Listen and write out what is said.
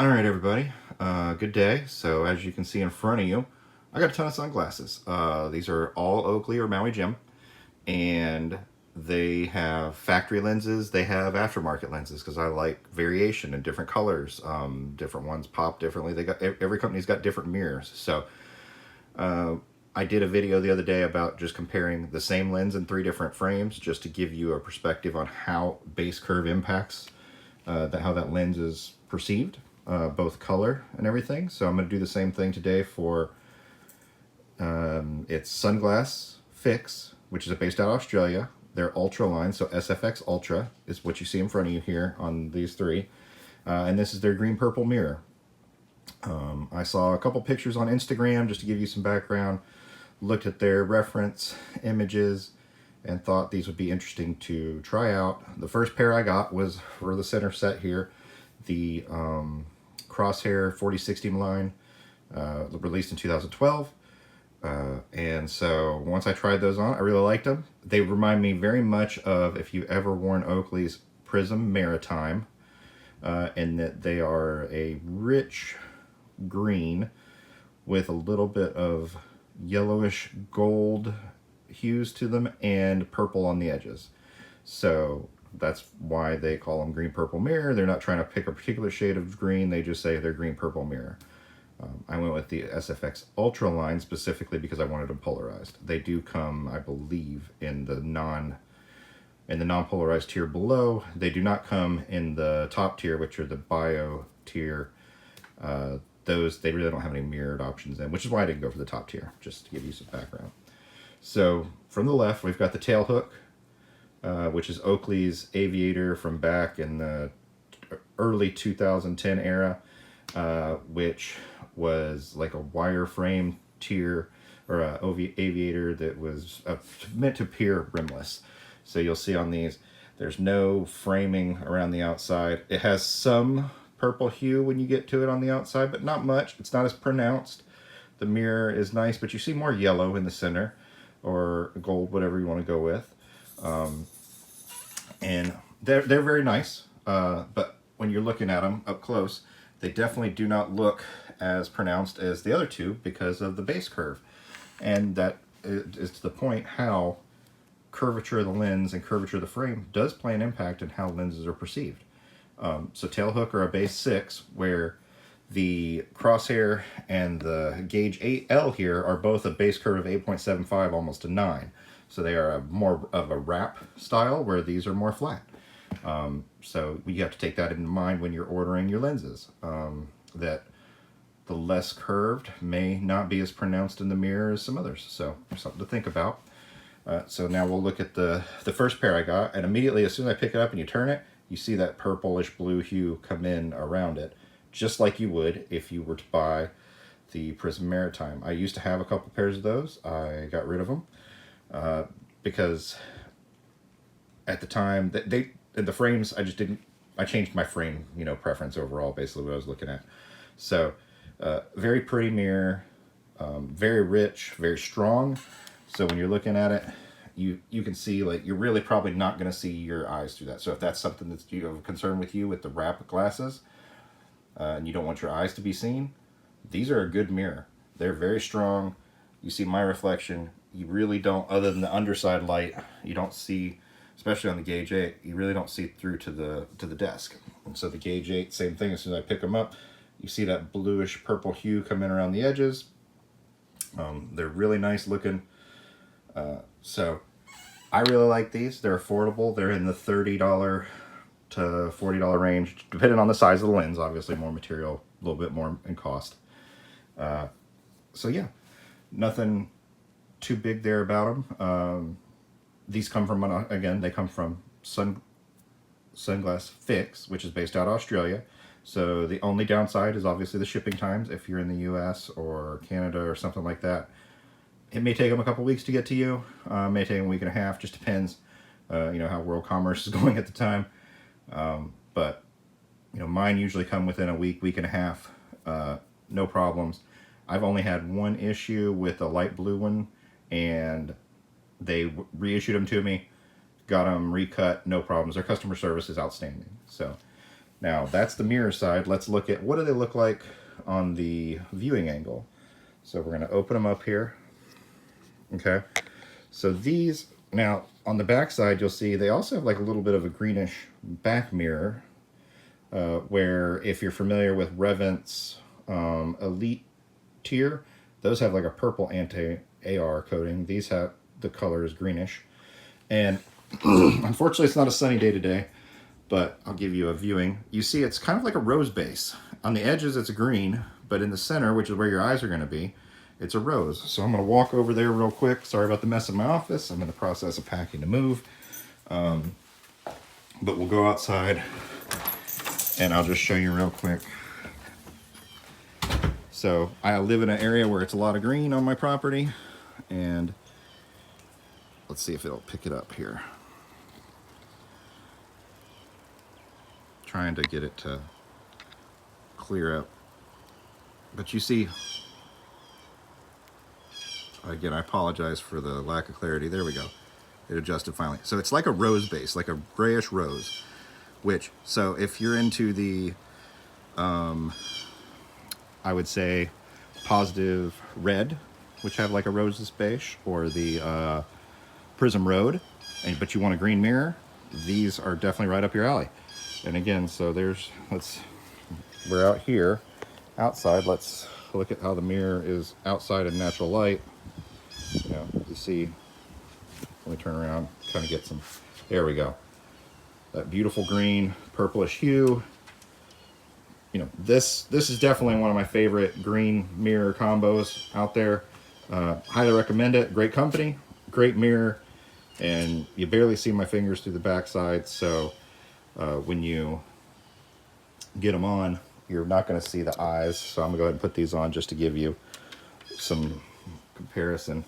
All right, everybody. Good day. So as you can see in front of you, I got a ton of sunglasses. These are all Oakley or Maui Jim, and they have factory lenses. They have aftermarket lenses because I like variation and different colors. Different ones pop differently. They got every company's got different mirrors. So I did a video the other day about just comparing the same lens in three different frames, just to give you a perspective on how base curve impacts how that lens is perceived, both color and everything. So I'm going to do the same thing today for its Sunglass Fix, which is based out of Australia. Their Ultra line, so SFX Ultra is what you see in front of you here on these three. And this is their green purple mirror. I saw a couple pictures on Instagram just to give you some background, looked at their reference images, and thought these would be interesting to try out. The first pair I got was for the center set here, the Crosshair 4060 line, released in 2012. And so once I tried those on, I really liked them. They remind me very much of if you ever worn Oakley's Prism Maritime, in that they are a rich green with a little bit of yellowish gold hues to them and purple on the edges. So that's why they call them green purple mirror. They're not trying to pick a particular shade of green, they just say they're green purple mirror. I went with the SFX Ultra line specifically because I wanted them polarized. They do come, I believe, in the non-polarized tier below. They do not come in the top tier, which are the bio tier. Those, they really don't have any mirrored options in, which is why I didn't go for the top tier, just to give you some background. So from the left, we've got the tail hook, which is Oakley's Aviator from back in the early 2010 era, which was like a wireframe tier or a Aviator that was meant to appear rimless. So you'll see on these, there's no framing around the outside. It has some purple hue when you get to it on the outside, but not much. It's not as pronounced. The mirror is nice, but you see more yellow in the center, or gold, whatever you want to go with. And they're very nice, but when you're looking at them up close, they definitely do not look as pronounced as the other two because of the base curve. And that is to the point how curvature of the lens and curvature of the frame does play an impact in how lenses are perceived. So tail hook are a base 6, where the Crosshair and the Gauge 8L here are both a base curve of 8.75, almost a 9. So they are more of a wrap style, where these are more flat. So you have to take that into mind when you're ordering your lenses, that the less curved may not be as pronounced in the mirror as some others. So something to think about. So now we'll look at the first pair I got, and immediately as soon as I pick it up and you turn it, you see that purplish blue hue come in around it, just like you would if you were to buy the Prism Maritime. I used to have a couple pairs of those. I got rid of them because at the time the frames, I changed my frame, preference overall, basically what I was looking at. So very pretty mirror, very rich, very strong. So when you're looking at it, you can see, like, you're really probably not going to see your eyes through that. So if that's something that's of a concern with you with the wrap glasses, and you don't want your eyes to be seen, these are a good mirror. They're very strong. You see my reflection. You really don't, other than the underside light, you don't see, especially on the Gauge 8, you really don't see through to the desk. And so the Gauge 8, same thing. As soon as I pick them up, you see that bluish purple hue come in around the edges. They're really nice looking. So I really like these. They're affordable. They're in the $30 to $40 range, depending on the size of the lens. Obviously, more material, a little bit more in cost. So yeah, nothing too big there about them. These come from, again, they come from Sunglass Fix, which is based out of Australia. So the only downside is obviously the shipping times. If you're in the US or Canada or something like that, it may take them a couple weeks to get to you. May take them a week and a half. Just depends, how world commerce is going at the time. But mine usually come within a week and a half. No problems. I've only had one issue with a light blue one, and they reissued them to me, got them recut, no problems. Their customer service is outstanding. So Now, that's the mirror side. Let's look at what do they look like on the viewing angle. So we're going to open them up here. Okay. So these, now on the back side, you'll see they also have like a little bit of a greenish back mirror, where if you're familiar with Revent's Elite tier, those have like a purple anti-AR coating. These have, the color is greenish. And unfortunately, it's not a sunny day today, but I'll give you a viewing. You see it's kind of like a rose base. On the edges, it's a green, but in the center, which is where your eyes are going to be, it's a rose. So I'm going to walk over there real quick. Sorry about the mess in my office. I'm in the process of packing to move. But we'll go outside, and I'll just show you real quick. So I live in an area where it's a lot of green on my property, and let's see if it'll pick it up here. Trying to get it to clear up. But you see, again, I apologize for the lack of clarity. There we go. It adjusted finally. So it's like a rose base, like a grayish rose, which, so if you're into the, I would say positive red, which have like a roses base, or the Prism Road, but you want a green mirror, these are definitely right up your alley. And again, so there's, we're out here, outside. Let's look at how the mirror is outside in natural light. You know, you see, let me turn around, kind of get some, there we go. That beautiful green, purplish hue. You know, this is definitely one of my favorite green mirror combos out there. Highly recommend it. Great company, great mirror, and you barely see my fingers through the backside, so when you get them on, you're not going to see the eyes. So I'm going to go ahead and put these on just to give you some comparison.